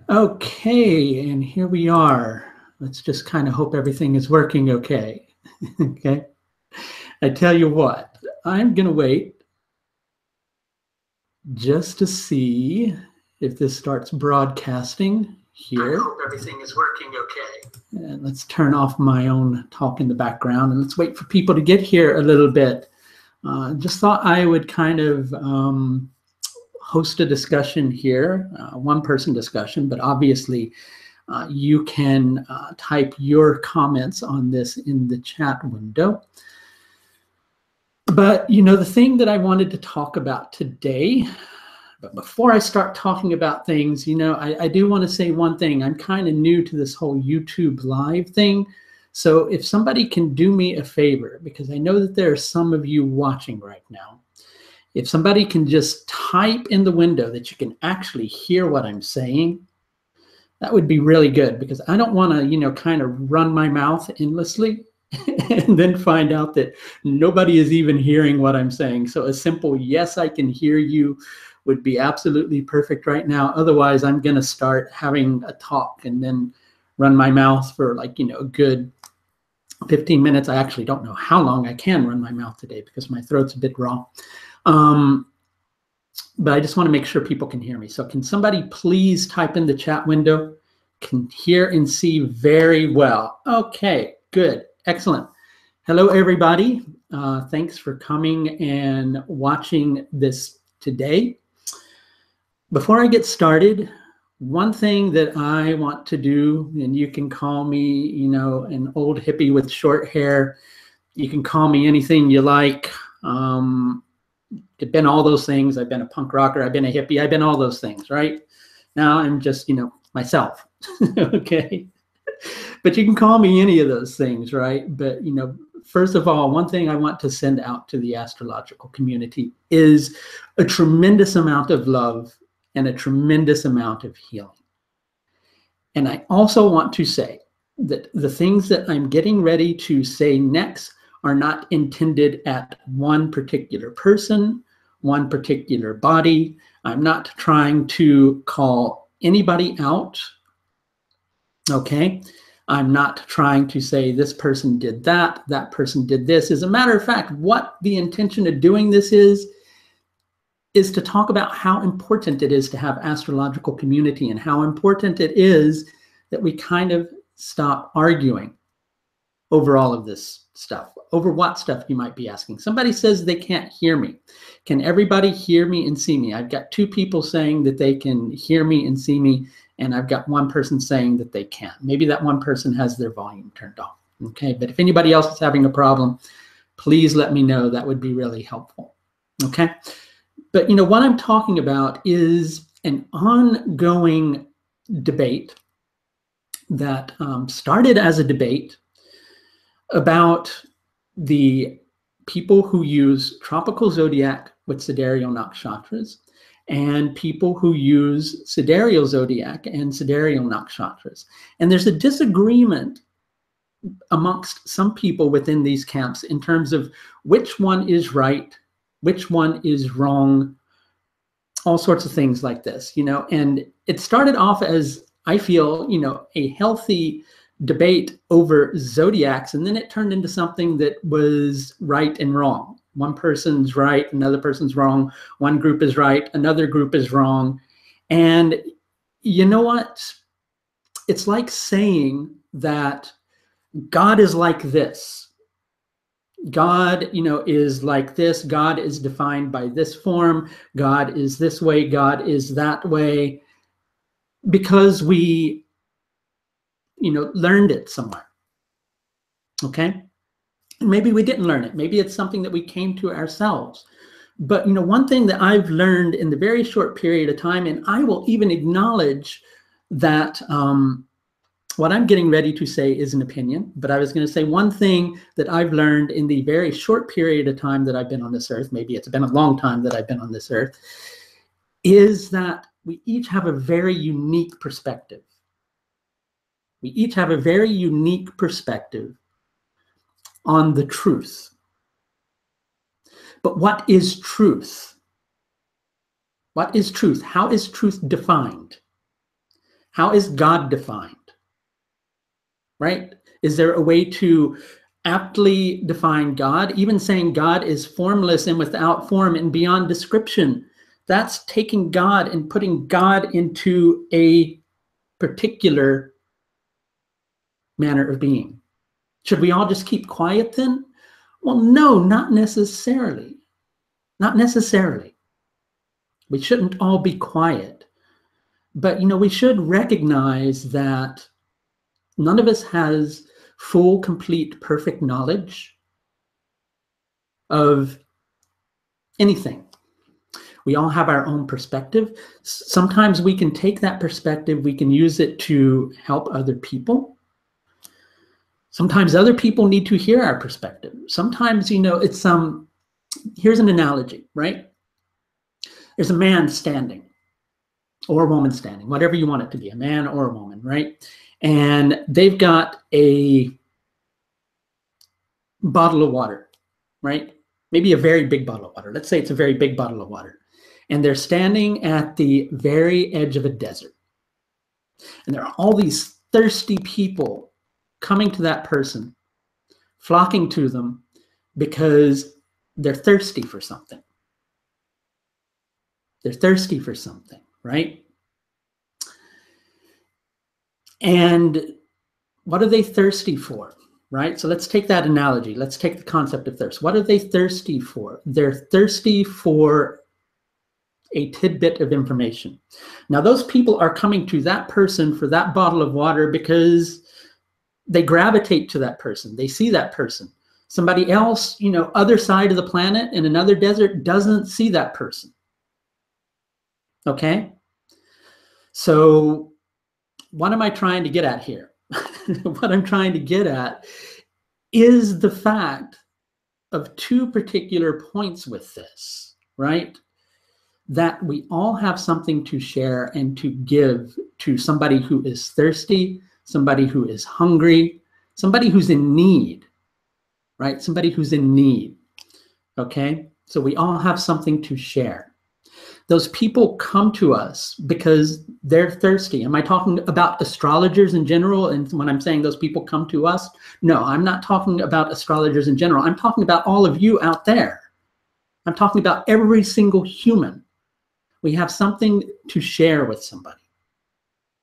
Okay, and here we are. Let's just kind of hope everything is working okay. Okay. I tell you what, I'm going to wait just to see if this starts broadcasting here. I hope everything is working okay. And let's turn off my own talk in the background and let's wait for people to get here a little bit. Just thought I would kind of host a discussion here, one-person discussion, but obviously you can type your comments on this in the chat window. But, you know, the thing that I wanted to talk about today, but before I start talking about things, you know, I do want to say one thing. I'm kind of new to this whole YouTube live thing. So if somebody can do me a favor, because I know that there are some of you watching right now, if somebody can just type in the window that you can actually hear what I'm saying, that would be really good, because I don't want to, you know, kind of run my mouth endlessly and then find out that nobody is even hearing what I'm saying. So a simple yes, I can hear you would be absolutely perfect right now. Otherwise, I'm going to start having a talk and then run my mouth for like, you know, a good 15 minutes. I actually don't know how long I can run my mouth today because my throat's a bit raw. But I just want to make sure people can hear me. So can somebody please type in the chat window? Can hear and see very well. Okay, good, excellent. Hello, everybody. Thanks for coming and watching this today. Before I get started, one thing that I want to do, and you can call me, you know, an old hippie with short hair. You can call me anything you like. I've been all those things. I've been a punk rocker. I've been a hippie. I've been all those things, right? Now I'm just, you know, myself. Okay. But you can call me any of those things, right? But, you know, first of all, one thing I want to send out to the astrological community is a tremendous amount of love and a tremendous amount of healing. And I also want to say that the things that I'm getting ready to say next are not intended at one particular person, one particular body. I'm not trying to call anybody out, okay? I'm not trying to say this person did that, that person did this. As a matter of fact, what the intention of doing this is to talk about how important it is to have astrological community and how important it is that we kind of stop arguing over all of this stuff. Over what stuff, you might be asking? Somebody says they can't hear me. Can everybody hear me and see me? I've got two people saying that they can hear me and see me, and I've got one person saying that they can't. Maybe that one person has their volume turned off. Okay, but if anybody else is having a problem, please let me know. That would be really helpful. Okay, but you know what I'm talking about is an ongoing debate that started as a debate about the people who use tropical zodiac with sidereal nakshatras and people who use sidereal zodiac and sidereal nakshatras. And there's a disagreement amongst some people within these camps in terms of which one is right, which one is wrong, all sorts of things like this, you know. And it started off as, I feel, you know, a healthy debate over zodiacs, and then it turned into something that was right and wrong. One person's right, another person's wrong. One group is right, another group is wrong. And you know what? It's like saying that God is like this. God, you know, is like this. God is defined by this form. God is this way. God is that way. Because we, you know, learned it somewhere. Okay? Maybe we didn't learn it. Maybe it's something that we came to ourselves. But, you know, one thing that I've learned in the very short period of time, and I will even acknowledge that what I'm getting ready to say is an opinion, but I was going to say one thing that I've learned in the very short period of time that I've been on this earth, maybe it's been a long time that I've been on this earth, is that we each have a very unique perspective. We each have a very unique perspective on the truth. But what is truth? What is truth? How is truth defined? How is God defined? Right? Is there a way to aptly define God? Even saying God is formless and without form and beyond description, that's taking God and putting God into a particular manner of being. Should we all just keep quiet then? Well, no, not necessarily. Not necessarily. We shouldn't all be quiet. But, we should recognize that none of us has full, complete, perfect knowledge of anything. We all have our own perspective. Sometimes we can take that perspective, we can use it to help other people. Sometimes other people need to hear our perspective. Sometimes, it's here's an analogy, right? There's a man standing or a woman standing, whatever you want it to be, a man or a woman, right? And they've got a bottle of water, right? Maybe a very big bottle of water. Let's say it's a very big bottle of water. And they're standing at the very edge of a desert. And there are all these thirsty people coming to that person, flocking to them because they're thirsty for something. They're thirsty for something, right? And what are they thirsty for, right? So let's take that analogy. Let's take the concept of thirst. What are they thirsty for? They're thirsty for a tidbit of information. Now, those people are coming to that person for that bottle of water because they gravitate to that person. They see that person. Somebody else, other side of the planet in another desert doesn't see that person. Okay? So what am I trying to get at here? What I'm trying to get at is the fact of two particular points with this, right? That we all have something to share and to give to somebody who is thirsty, somebody who is hungry, somebody who's in need, right? Somebody who's in need, okay? So we all have something to share. Those people come to us because they're thirsty. Am I talking about astrologers in general? And when I'm saying those people come to us, no, I'm not talking about astrologers in general. I'm talking about all of you out there. I'm talking about every single human. We have something to share with somebody.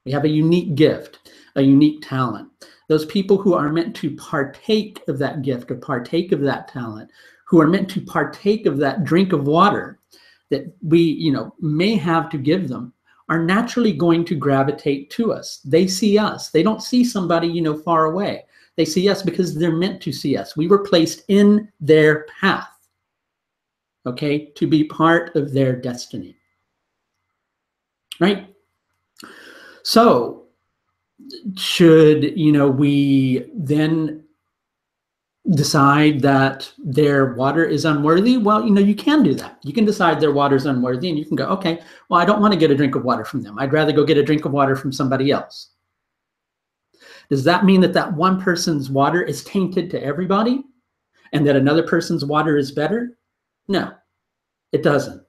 We have a unique gift, a unique talent. Those people who are meant to partake of that gift or partake of that talent, who are meant to partake of that drink of water that we, may have to give them, are naturally going to gravitate to us. They see us. They don't see somebody, far away. They see us because they're meant to see us. We were placed in their path, okay, to be part of their destiny, right? So should, we then decide that their water is unworthy? Well, you can do that. You can decide their water is unworthy and you can go, okay, well, I don't want to get a drink of water from them. I'd rather go get a drink of water from somebody else. Does that mean that that one person's water is tainted to everybody and that another person's water is better? No, it doesn't.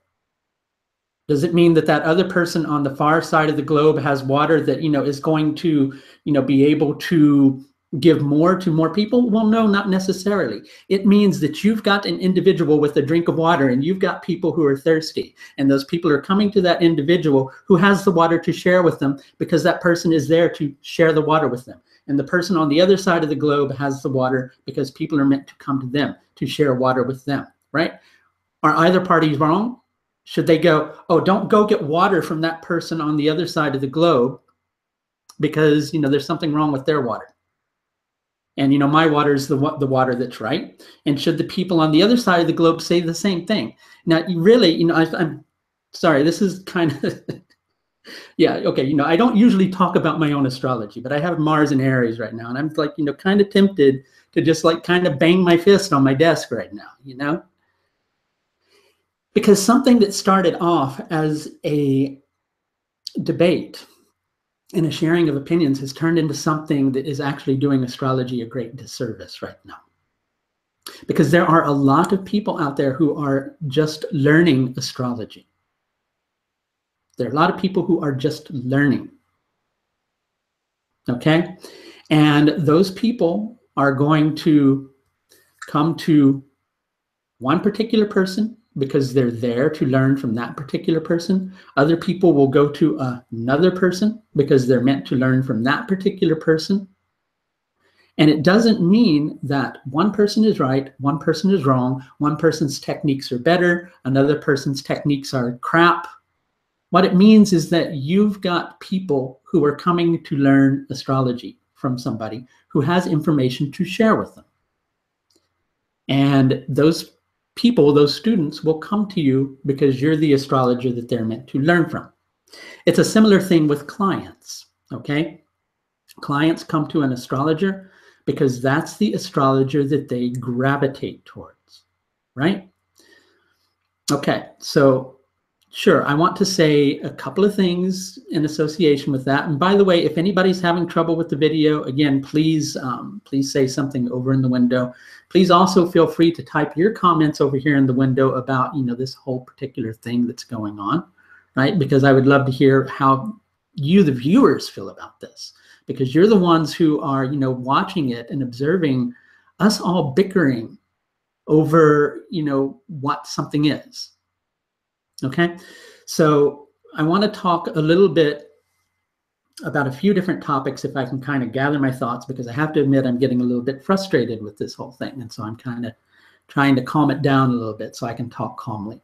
Does it mean that that other person on the far side of the globe has water that, is going to, be able to give more to more people? Well, no, not necessarily. It means that you've got an individual with a drink of water and you've got people who are thirsty. And those people are coming to that individual who has the water to share with them because that person is there to share the water with them. And the person on the other side of the globe has the water because people are meant to come to them to share water with them, right? Are either parties wrong? Should they go, oh, don't go get water from that person on the other side of the globe because, there's something wrong with their water? And, my water is the water that's right. And should the people on the other side of the globe say the same thing? Now, really, I'm sorry, this is kind of, yeah, okay. I don't usually talk about my own astrology, but I have Mars in Aries right now. And I'm like, kind of tempted to just like kind of bang my fist on my desk right now, Because something that started off as a debate and a sharing of opinions has turned into something that is actually doing astrology a great disservice right now. Because there are a lot of people out there who are just learning astrology. There are a lot of people who are just learning. Okay? And those people are going to come to one particular person because they're there to learn from that particular person. Other people will go to another person because they're meant to learn from that particular person. And it doesn't mean that one person is right, one person is wrong, one person's techniques are better, another person's techniques are crap. What it means is that you've got people who are coming to learn astrology from somebody who has information to share with them. And those people, those students, will come to you because you're the astrologer that they're meant to learn from. It's a similar thing with clients, okay? Clients come to an astrologer because that's the astrologer that they gravitate towards, right? Okay, so sure, I want to say a couple of things in association with that. And by the way, if anybody's having trouble with the video, again, please say something over in the window. Please also feel free to type your comments over here in the window about, this whole particular thing that's going on, right? Because I would love to hear how you, the viewers, feel about this. Because you're the ones who are, watching it and observing us all bickering over, what something is. Okay, so I want to talk a little bit about a few different topics if I can kind of gather my thoughts, because I have to admit I'm getting a little bit frustrated with this whole thing. And so I'm kind of trying to calm it down a little bit so I can talk calmly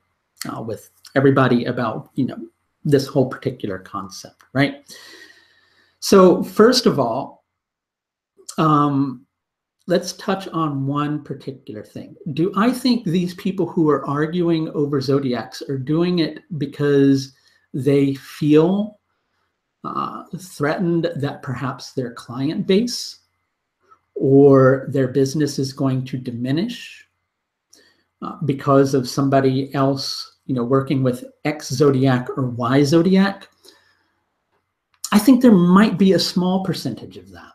with everybody about, this whole particular concept, right? So first of all, let's touch on one particular thing. Do I think these people who are arguing over zodiacs are doing it because they feel threatened that perhaps their client base or their business is going to diminish because of somebody else, working with X zodiac or Y zodiac? I think there might be a small percentage of that.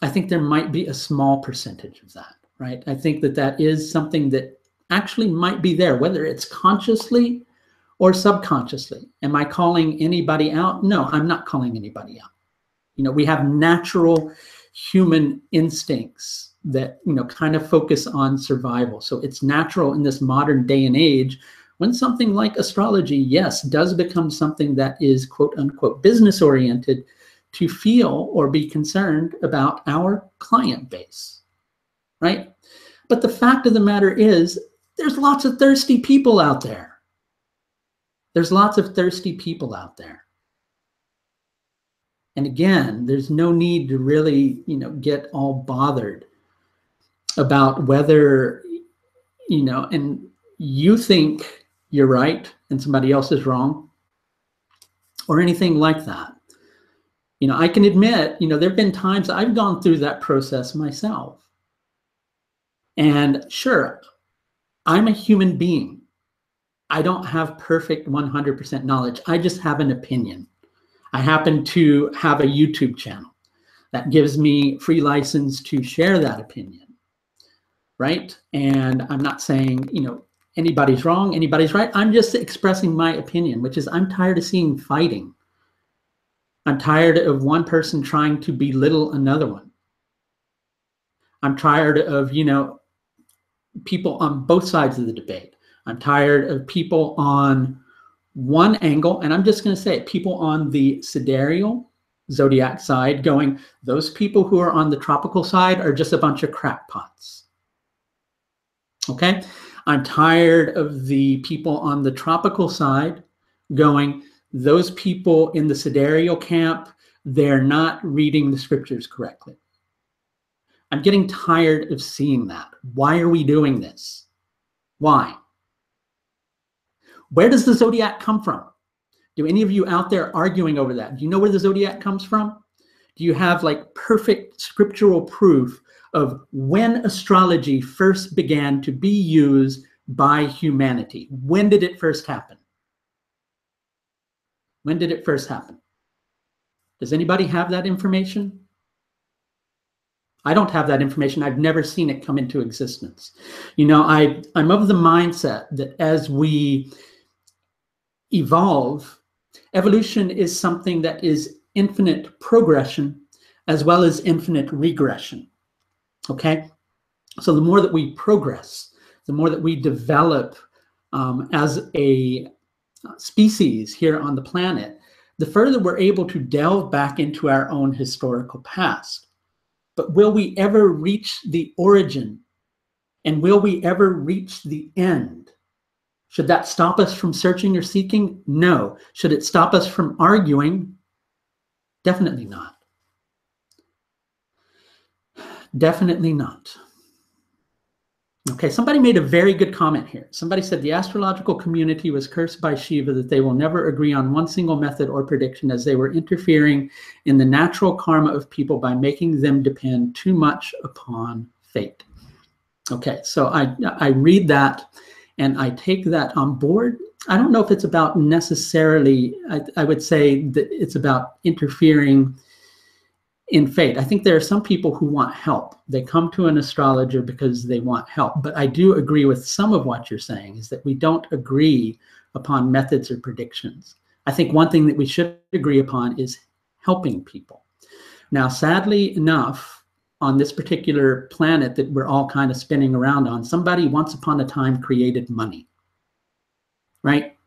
I think there might be a small percentage of that, right? I think that that is something that actually might be there, whether it's consciously or subconsciously. Am I calling anybody out? No, I'm not calling anybody out. We have natural human instincts that, kind of focus on survival. So it's natural in this modern day and age when something like astrology, yes, does become something that is quote unquote business oriented, to feel or be concerned about our client base, right? But the fact of the matter is there's lots of thirsty people out there. There's lots of thirsty people out there. And again, there's no need to really, get all bothered about whether, and you think you're right and somebody else is wrong or anything like that. I can admit, there have been times I've gone through that process myself. And sure, I'm a human being. I don't have perfect 100% knowledge. I just have an opinion. I happen to have a YouTube channel that gives me free license to share that opinion, right? And I'm not saying, anybody's wrong, anybody's right. I'm just expressing my opinion, which is I'm tired of seeing fighting. I'm tired of one person trying to belittle another one. I'm tired of, people on both sides of the debate. I'm tired of people on one angle, and I'm just going to say it, people on the sidereal zodiac side going, those people who are on the tropical side are just a bunch of crackpots. Okay? I'm tired of the people on the tropical side going, those people in the sidereal camp, they're not reading the scriptures correctly. I'm getting tired of seeing that. Why are we doing this? Why? Where does the zodiac come from? Do any of you out there arguing over that? Do you know where the zodiac comes from? Do you have like perfect scriptural proof of when astrology first began to be used by humanity? When did it first happen? When did it first happen? Does anybody have that information? I don't have that information. I've never seen it come into existence. I'm of the mindset that as we evolve, evolution is something that is infinite progression as well as infinite regression. Okay? So the more that we progress, the more that we develop as a species here on the planet, the further we're able to delve back into our own historical past. But will we ever reach the origin? And will we ever reach the end? Should that stop us from searching or seeking? No. Should it stop us from arguing? Definitely not. Definitely not. Okay, somebody made a very good comment here. Somebody said the astrological community was cursed by Shiva that they will never agree on one single method or prediction, as they were interfering in the natural karma of people by making them depend too much upon fate. Okay, so I read that and I take that on board. I don't know if it's about necessarily, I would say that it's about interfering in fate. I think there are some people who want help. They come to an astrologer because they want help. But I do agree with some of what you're saying, is that we don't agree upon methods or predictions. I think one thing that we should agree upon is helping people. Now, sadly enough, on this particular planet that we're all kind of spinning around on, somebody once upon a time created money, right?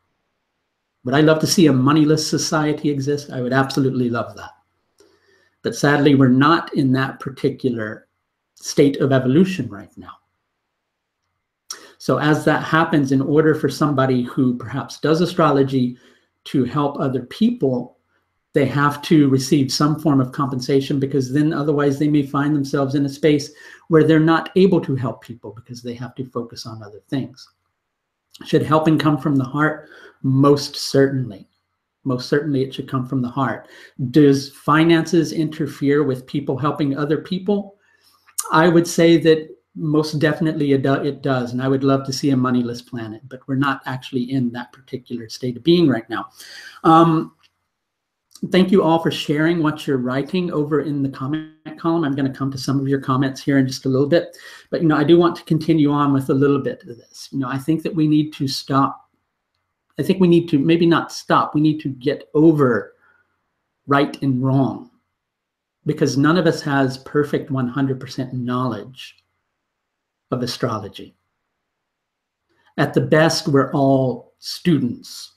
Would I love to see a moneyless society exist? I would absolutely love that. But sadly, we're not in that particular state of evolution right now. So as that happens, in order for somebody who perhaps does astrology to help other people, they have to receive some form of compensation, because then otherwise they may find themselves in a space where they're not able to help people because they have to focus on other things. Should helping come from the heart? Most certainly. Most certainly it should come from the heart. Does finances interfere with people helping other people? I would say that most definitely it does. And I would love to see a moneyless planet, but we're not actually in that particular state of being right now. Thank you all for sharing what you're writing over in the comment column. I'm going to come to some of your comments here in just a little bit. But, I do want to continue on with a little bit of this. I think that we need to stop. I think we need to maybe not stop. We need to get over right and wrong, because none of us has perfect 100% knowledge of astrology. At the best, we're all students,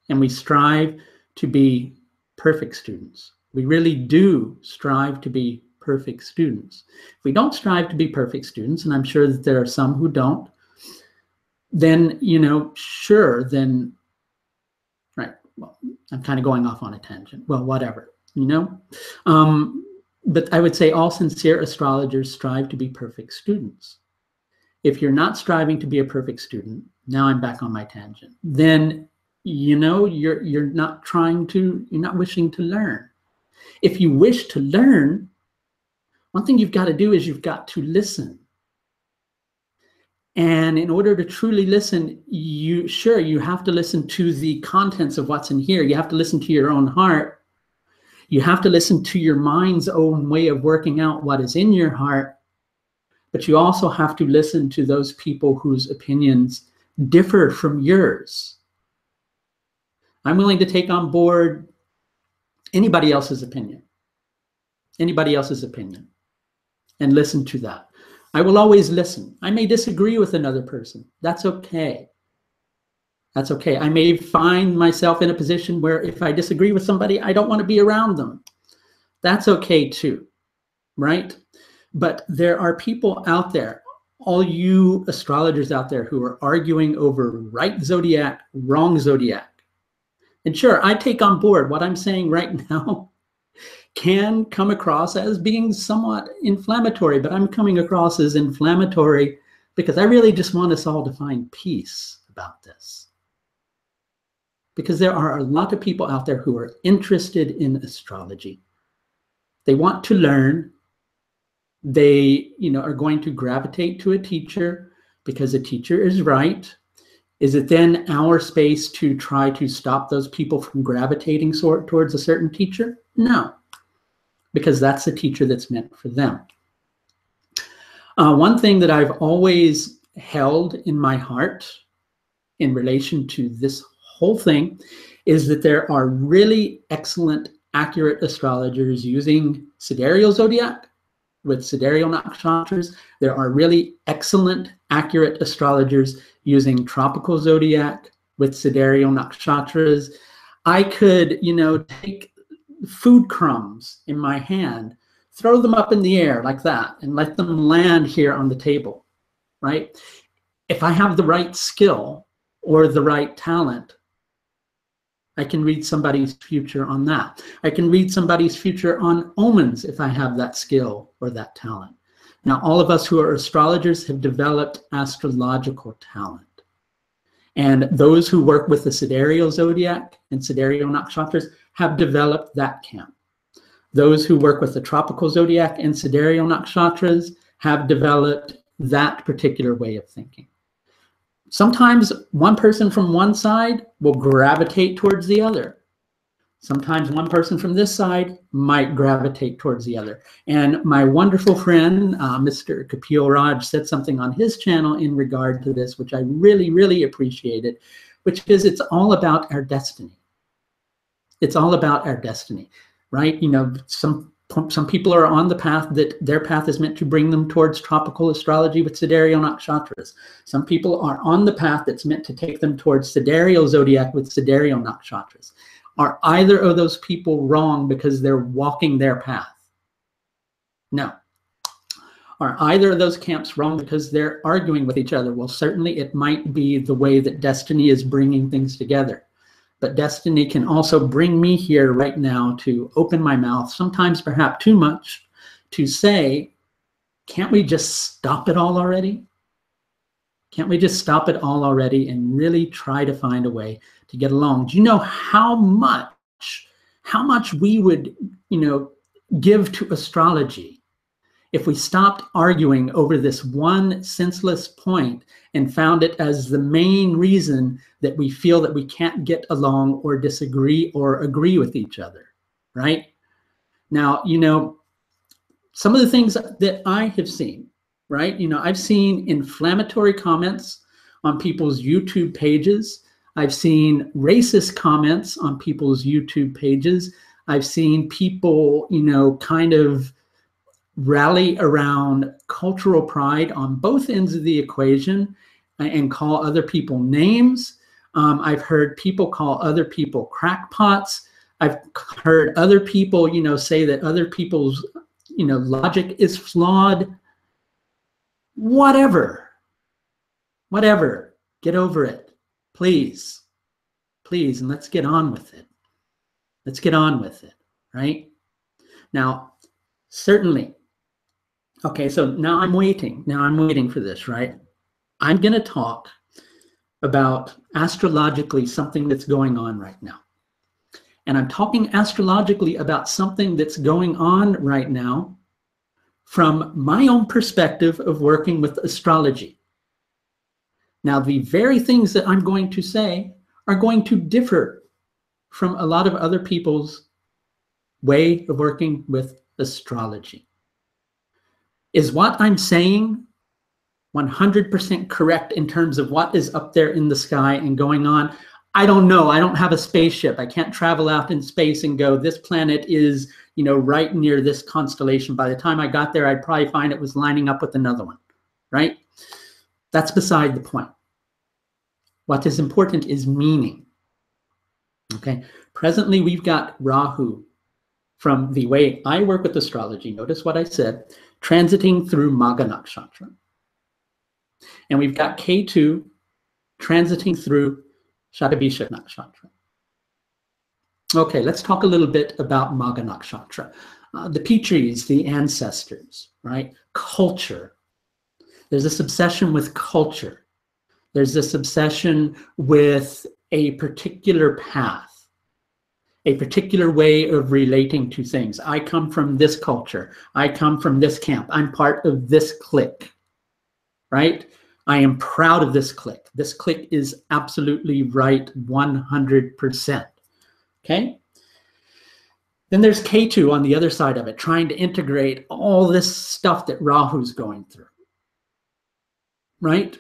and we strive to be perfect students. We really do strive to be perfect students. If we don't strive to be perfect students, and I'm sure that there are some who don't, then, sure, then, right, well, I'm kind of going off on a tangent. Well, whatever, But I would say all sincere astrologers strive to be perfect students. If you're not striving to be a perfect student, now I'm back on my tangent, then, you're not you're not wishing to learn. If you wish to learn, one thing you've got to do is you've got to listen. And in order to truly listen, you have to listen to the contents of what's in here. You have to listen to your own heart. You have to listen to your mind's own way of working out what is in your heart. But you also have to listen to those people whose opinions differ from yours. I'm willing to take on board anybody else's opinion. Anybody else's opinion. And listen to that. I will always listen. I may disagree with another person. That's okay. That's okay. I may find myself in a position where if I disagree with somebody, I don't want to be around them. That's okay too, right? But there are people out there, all you astrologers out there, who are arguing over right zodiac, wrong zodiac. And sure, I take on board what I'm saying right now can come across as being somewhat inflammatory, but I'm coming across as inflammatory because I really just want us all to find peace about this. Because there are a lot of people out there who are interested in astrology. They want to learn. They, are going to gravitate to a teacher because a teacher is right. Is it then our space to try to stop those people from gravitating towards a certain teacher? No. Because that's the teacher that's meant for them. One thing that I've always held in my heart in relation to this whole thing is that there are really excellent accurate astrologers using sidereal zodiac with sidereal nakshatras. There are really excellent, accurate astrologers using tropical zodiac with sidereal nakshatras. I could, take food crumbs in my hand, throw them up in the air like that, and let them land here on the table, right? If I have the right skill or the right talent, I can read somebody's future on that. I can read somebody's future on omens if I have that skill or that talent. Now, all of us who are astrologers have developed astrological talent. And those who work with the sidereal zodiac and sidereal nakshatras have developed that camp. Those who work with the tropical zodiac and sidereal nakshatras have developed that particular way of thinking. Sometimes one person from one side will gravitate towards the other. Sometimes one person from this side might gravitate towards the other. And my wonderful friend, Mr. Kapil Raj, said something on his channel in regard to this, which I really, really appreciated, which is it's all about our destiny. It's all about our destiny, right? Some people are on the path that their path is meant to bring them towards tropical astrology with sidereal nakshatras. Some people are on the path that's meant to take them towards sidereal zodiac with sidereal nakshatras. Are either of those people wrong because they're walking their path? No. Are either of those camps wrong because they're arguing with each other? Well, certainly it might be the way that destiny is bringing things together. But destiny can also bring me here right now to open my mouth, sometimes perhaps too much, to say, can't we just stop it all already? Can't we just stop it all already and really try to find a way to get along? Do you know how much we would, give to astrology if we stopped arguing over this one senseless point and found it as the main reason that we feel that we can't get along or disagree or agree with each other, right? Now, some of the things that I have seen, right? I've seen inflammatory comments on people's YouTube pages. I've seen racist comments on people's YouTube pages. I've seen people, kind of rally around cultural pride on both ends of the equation and call other people names. I've heard people call other people crackpots. I've heard other people, say that other people's, logic is flawed. Whatever, get over it, please, and let's get on with it. Let's get on with it, right? Now, certainly, okay, so now I'm waiting for this, right? I'm going to talk about astrologically something that's going on right now. And I'm talking astrologically about something that's going on right now from my own perspective of working with astrology. Now, the very things that I'm going to say are going to differ from a lot of other people's way of working with astrology. Is what I'm saying 100% correct in terms of what is up there in the sky and going on? I don't know. I don't have a spaceship. I can't travel out in space and go, this planet is, right near this constellation. By the time I got there, I'd probably find it was lining up with another one, right? That's beside the point. What is important is meaning. Okay. Presently, we've got Rahu from the way I work with astrology. Notice what I said, transiting through Maga Nakshatra. And we've got K2 transiting through Shatabhisha Nakshatra. Okay, let's talk a little bit about Maga Nakshatra. The Pitris, the ancestors, right? Culture. There's this obsession with culture. There's this obsession with a particular path, a particular way of relating to things. I come from this culture. I come from this camp. I'm part of this clique, right? I am proud of this clique. This clique is absolutely right 100%. Okay? Then there's K2 on the other side of it, trying to integrate all this stuff that Rahu's going through. Right?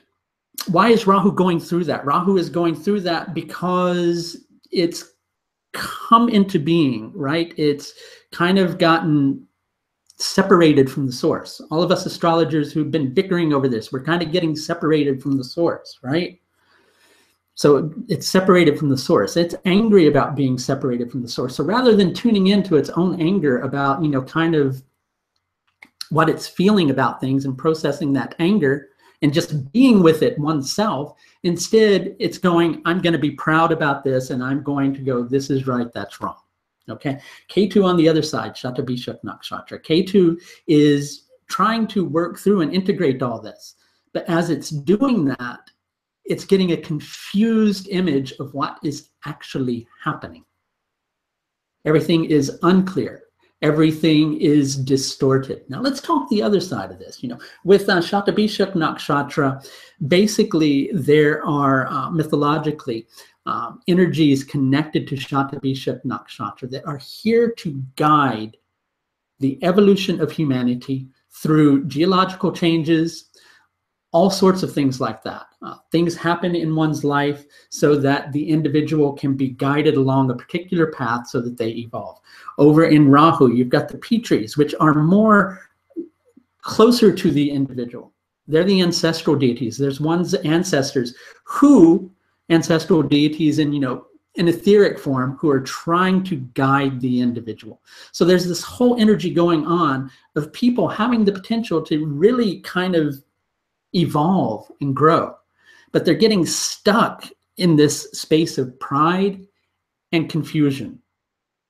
Why is Rahu going through that? Rahu is going through that because it's come into being, right? It's kind of gotten separated from the source. All of us astrologers who've been bickering over this, we're kind of getting separated from the source, right? So it's separated from the source. It's angry about being separated from the source. So rather than tuning into its own anger about, kind of what it's feeling about things and processing that anger and just being with it oneself, instead it's going, I'm going to be proud about this, and I'm going to go, this is right, that's wrong. Okay, K2 on the other side, Shatabishak Nakshatra. K2 is trying to work through and integrate all this. But as it's doing that, it's getting a confused image of what is actually happening. Everything is unclear. Everything is distorted. Now let's talk the other side of this. With Shatabishak Nakshatra, basically there are mythologically energies connected to Shatabishak Nakshatra that are here to guide the evolution of humanity through geological changes, all sorts of things like that. Things happen in one's life so that the individual can be guided along a particular path so that they evolve. Over in Rahu, you've got the Pitris, which are more closer to the individual. They're the ancestral deities. There's one's ancestors who, ancestral deities in, in etheric form, who are trying to guide the individual. So there's this whole energy going on of people having the potential to really kind of evolve and grow, but they're getting stuck in this space of pride and confusion.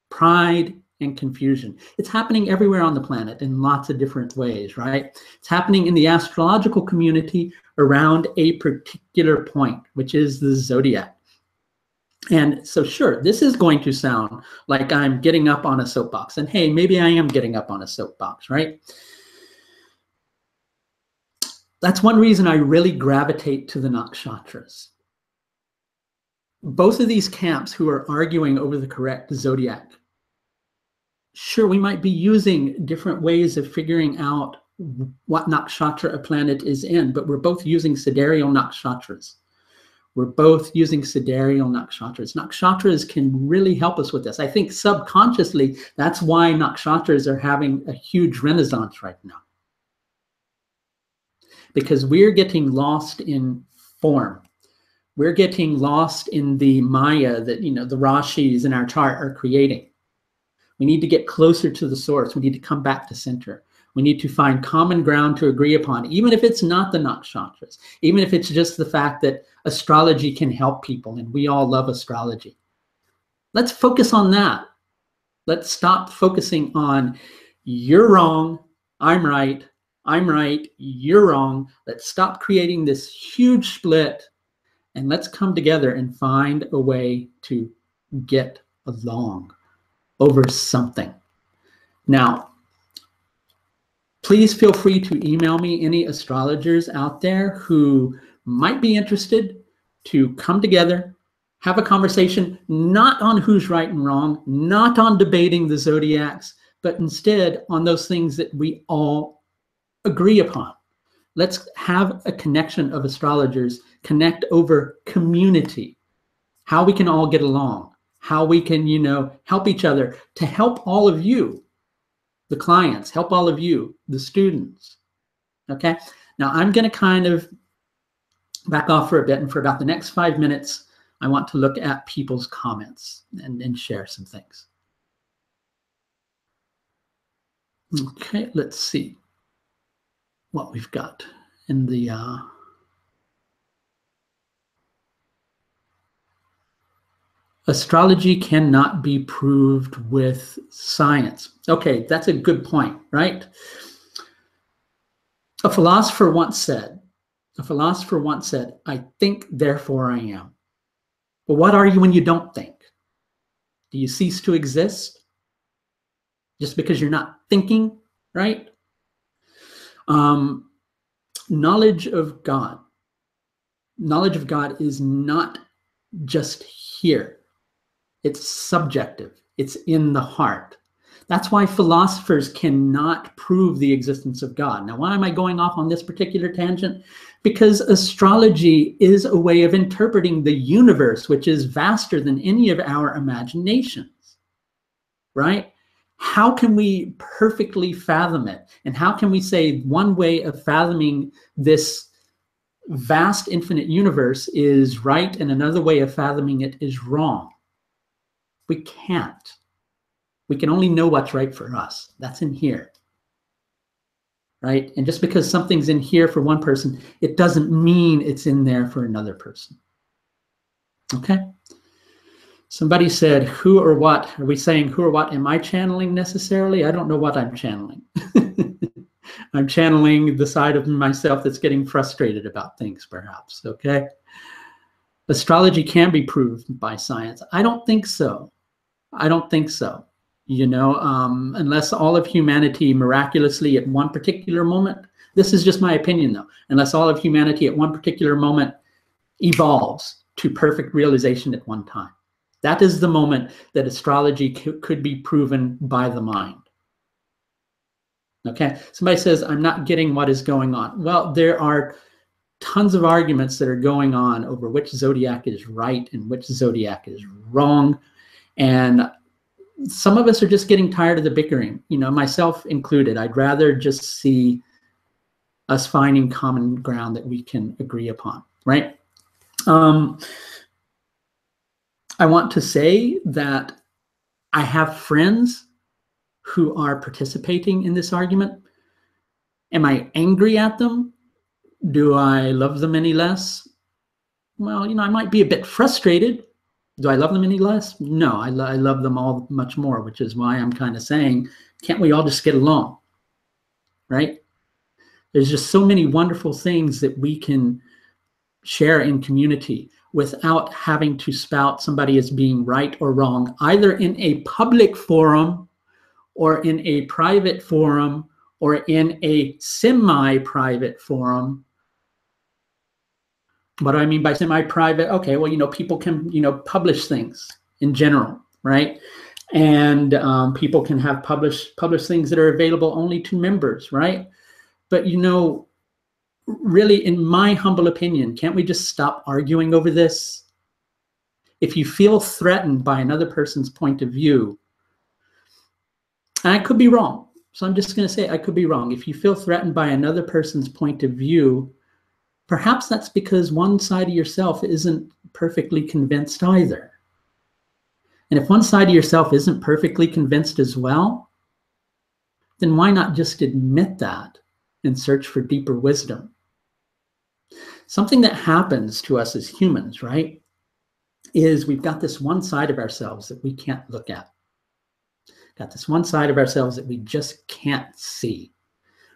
Pride and confusion. It's happening everywhere on the planet in lots of different ways, right? It's happening in the astrological community around a particular point, which is the zodiac. And so sure, this is going to sound like I'm getting up on a soapbox, and hey, maybe I am getting up on a soapbox, right? That's one reason I really gravitate to the nakshatras. Both of these camps who are arguing over the correct zodiac, sure, we might be using different ways of figuring out what nakshatra a planet is in, but we're both using sidereal nakshatras. We're both using sidereal nakshatras. Nakshatras can really help us with this. I think subconsciously, that's why nakshatras are having a huge renaissance right now. Because we're getting lost in form. We're getting lost in the Maya that, the Rashis in our chart are creating. We need to get closer to the source. We need to come back to center. We need to find common ground to agree upon, even if it's not the nakshatras, even if it's just the fact that astrology can help people and we all love astrology. Let's focus on that. Let's stop focusing on you're wrong, I'm right, you're wrong. Let's stop creating this huge split, and let's come together and find a way to get along over something. Now, please feel free to email me any astrologers out there who might be interested to come together, have a conversation, not on who's right and wrong, not on debating the zodiacs, but instead on those things that we all agree upon. Let's have a connection of astrologers, connect over community, how we can all get along, how we can, help each other to help all of you, the clients, help all of you, the students. Okay. Now I'm going to kind of back off for a bit, and for about the next 5 minutes, I want to look at people's comments and share some things. Okay, let's see what we've got in the astrology cannot be proved with science. Okay, that's a good point, right? A philosopher once said, I think, therefore I am. But what are you when you don't think? Do you cease to exist just because you're not thinking, right? Knowledge of God. Knowledge of God is not just here. It's subjective. It's in the heart. That's why philosophers cannot prove the existence of God. Now, why am I going off on this particular tangent? Because astrology is a way of interpreting the universe, which is vaster than any of our imaginations, right? How can we perfectly fathom it? And how can we say one way of fathoming this vast infinite universe is right and another way of fathoming it is wrong? We can't. We can only know what's right for us. That's in here, right? And just because something's in here for one person, it doesn't mean it's in there for another person. Okay? Somebody said, who or what? Are we saying who or what am I channeling necessarily? I don't know what I'm channeling. I'm channeling the side of myself that's getting frustrated about things, perhaps, okay? Astrology can be proved by science. I don't think so. I don't think so. You know, unless all of humanity miraculously at one particular moment, this is just my opinion though, unless all of humanity at one particular moment evolves to perfect realization at one time. That is the moment that astrology could be proven by the mind. Okay, somebody says, I'm not getting what is going on. Well, there are tons of arguments that are going on over which zodiac is right and which zodiac is wrong. And some of us are just getting tired of the bickering, you know, myself included. I'd rather just see us finding common ground that we can agree upon, right? I want to say that I have friends who are participating in this argument. Am I angry at them? Do I love them any less? Well, you know, I might be a bit frustrated. Do I love them any less? No, I love them all much more, which is why I'm kind of saying, can't we all just get along, right? There's just so many wonderful things that we can share in community without having to spout somebody as being right or wrong, either in a public forum or in a private forum or in a semi-private forum. What do I mean by semi-private? Okay, well, you know, people can, you know, publish things in general, right? And people can have publish things that are available only to members, right? But, you know, really, in my humble opinion, can't we just stop arguing over this? If you feel threatened by another person's point of view, and I could be wrong, so I'm just going to say I could be wrong. If you feel threatened by another person's point of view, perhaps that's because one side of yourself isn't perfectly convinced either. And if one side of yourself isn't perfectly convinced as well, then why not just admit that and search for deeper wisdom? Something that happens to us as humans, right, is we've got this one side of ourselves that we can't look at. Got this one side of ourselves that we just can't see.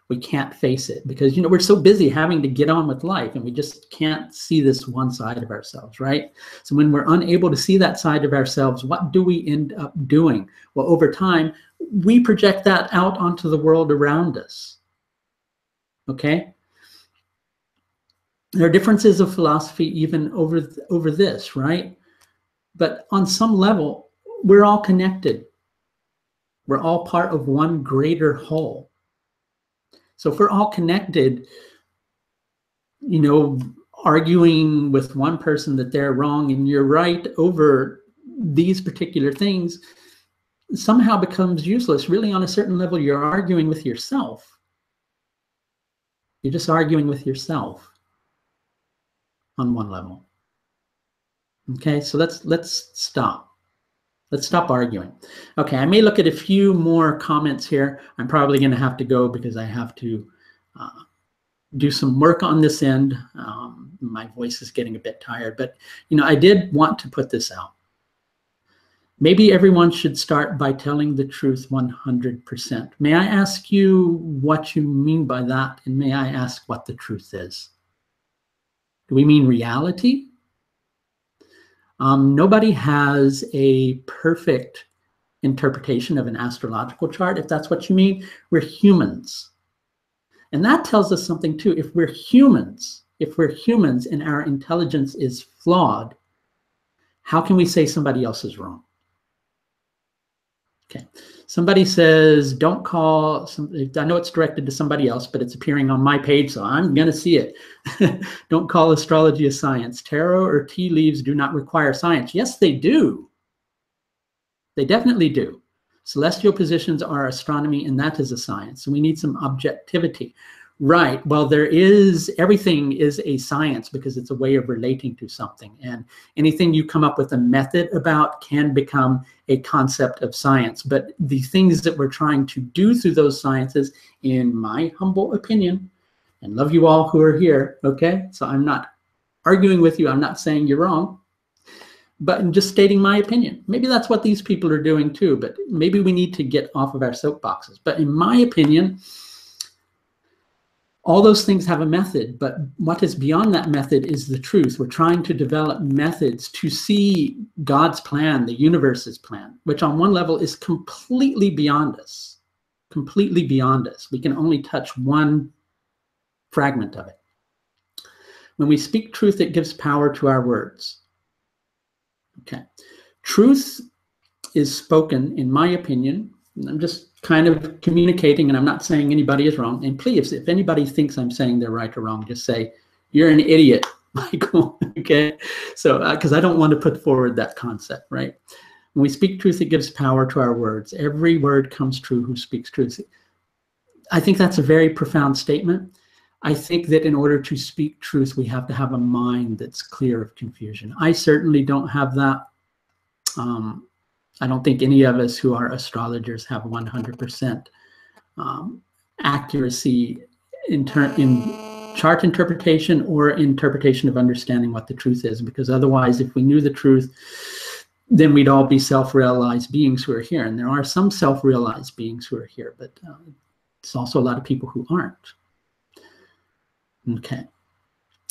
We can't face it because, you know, we're so busy having to get on with life and we just can't see this one side of ourselves, right? So when we're unable to see that side of ourselves, what do we end up doing? Well, over time, we project that out onto the world around us, okay? There are differences of philosophy even over this, right? But on some level, we're all connected. We're all part of one greater whole. So if we're all connected, you know, arguing with one person that they're wrong and you're right over these particular things somehow becomes useless. Really, on a certain level, you're arguing with yourself. You're just arguing with yourself on one level. Okay, so let's stop. Let's stop arguing. Okay, I may look at a few more comments here. I'm probably going to have to go because I have to do some work on this end. My voice is getting a bit tired, but you know, I did want to put this out. Maybe everyone should start by telling the truth 100%. May I ask you what you mean by that? And may I ask what the truth is? Do we mean reality? Nobody has a perfect interpretation of an astrological chart, if that's what you mean. We're humans. And that tells us something too. If we're humans and our intelligence is flawed, how can we say somebody else is wrong? Okay, Somebody says, don't call, I know it's directed to somebody else, but it's appearing on my page, so I'm going to see it. Don't call astrology a science. Tarot or tea leaves do not require science. Yes, they do. They definitely do. Celestial positions are astronomy, and that is a science. So we need some objectivity. Right. Well, everything is a science because it's a way of relating to something. And anything you come up with a method about can become a concept of science. But the things that we're trying to do through those sciences, in my humble opinion, and love you all who are here, okay? So I'm not arguing with you. I'm not saying you're wrong, but I'm just stating my opinion. Maybe that's what these people are doing too, but maybe we need to get off of our soapboxes. But in my opinion, all those things have a method, but what is beyond that method is the truth. We're trying to develop methods to see God's plan, the universe's plan, which on one level is completely beyond us, completely beyond us. We can only touch one fragment of it. When we speak truth, it gives power to our words. Okay. Truth is spoken, in my opinion, and I'm just kind of communicating, and I'm not saying anybody is wrong. And please, if anybody thinks I'm saying they're right or wrong, just say, you're an idiot, Michael, okay? So, because I don't want to put forward that concept, right? When we speak truth, it gives power to our words. Every word comes true who speaks truth. I think that's a very profound statement. I think that in order to speak truth, we have to have a mind that's clear of confusion. I certainly don't have that. I don't think any of us who are astrologers have 100% accuracy in chart interpretation or interpretation of understanding what the truth is, because otherwise, if we knew the truth, then we'd all be self-realized beings who are here. And there are some self-realized beings who are here, but it's also a lot of people who aren't. Okay.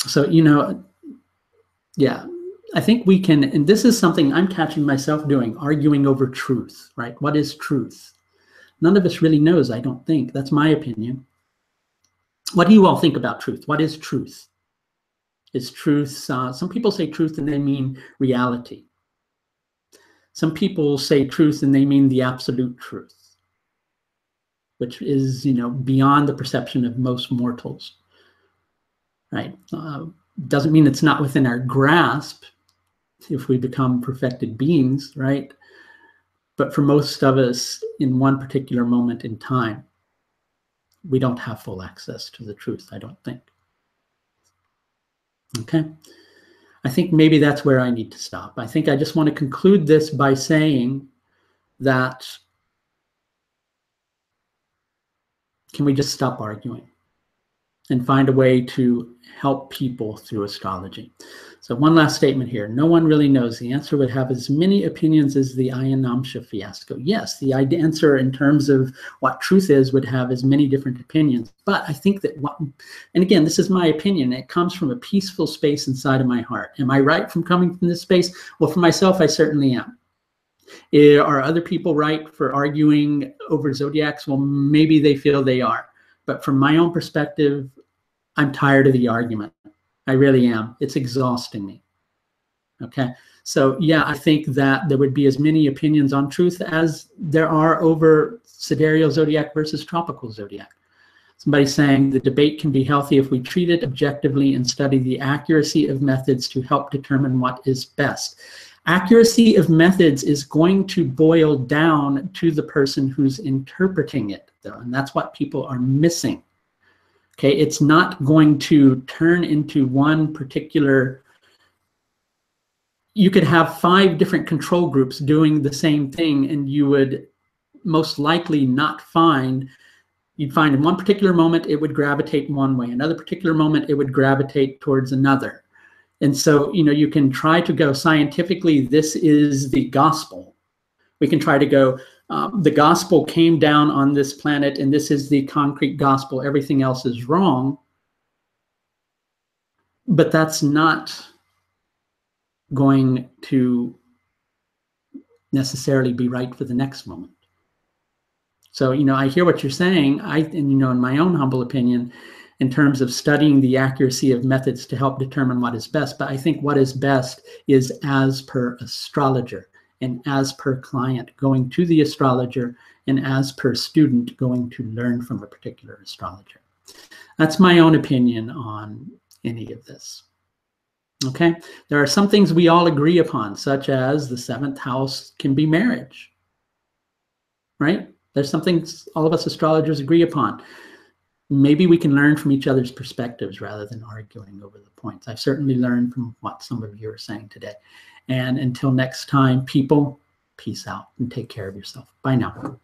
So, yeah. I think we can, and this is something I'm catching myself doing, arguing over truth, right? What is truth? None of us really knows, I don't think. That's my opinion. What do you all think about truth? What is truth? Is truth, some people say truth and they mean reality. Some people say truth and they mean the absolute truth, which is, beyond the perception of most mortals, right? Doesn't mean it's not within our grasp if we become perfected beings, right? But for most of us, in one particular moment in time, we don't have full access to the truth, I don't think. Okay? I think maybe that's where I need to stop. I think I just want to conclude this by saying that, can we just stop arguing and find a way to help people through astrology? So one last statement here. No one really knows. The answer would have as many opinions as the Ayanamsha fiasco. Yes, the answer in terms of what truth is would have as many different opinions. But I think that and again, this is my opinion. It comes from a peaceful space inside of my heart. Am I right from coming from this space? Well, for myself, I certainly am. Are other people right for arguing over zodiacs? Well, maybe they feel they are. But from my own perspective, I'm tired of the argument. I really am. It's exhausting me. Okay. So yeah, I think that there would be as many opinions on truth as there are over sidereal zodiac versus tropical zodiac. Somebody's saying the debate can be healthy if we treat it objectively and study the accuracy of methods to help determine what is best. Accuracy of methods is going to boil down to the person who's interpreting it, though, and that's what people are missing. Okay, it's not going to turn into one particular, you could have 5 different control groups doing the same thing, and you would most likely not find, you'd find in one particular moment it would gravitate one way, another particular moment it would gravitate towards another. And so, you can try to go scientifically, this is the gospel. We can try to go, the gospel came down on this planet and this is the concrete gospel. Everything else is wrong. But that's not going to necessarily be right for the next moment. So, I hear what you're saying. In my own humble opinion, in terms of studying the accuracy of methods to help determine what is best. But I think what is best is as per astrologer. and as per client going to the astrologer, and as per student going to learn from a particular astrologer. That's my own opinion on any of this. Okay, there are some things we all agree upon, such as the 7th house can be marriage, right? There's some things all of us astrologers agree upon. Maybe we can learn from each other's perspectives rather than arguing over the points. I've certainly learned from what some of you are saying today. And until next time, people, peace out and take care of yourself. Bye now.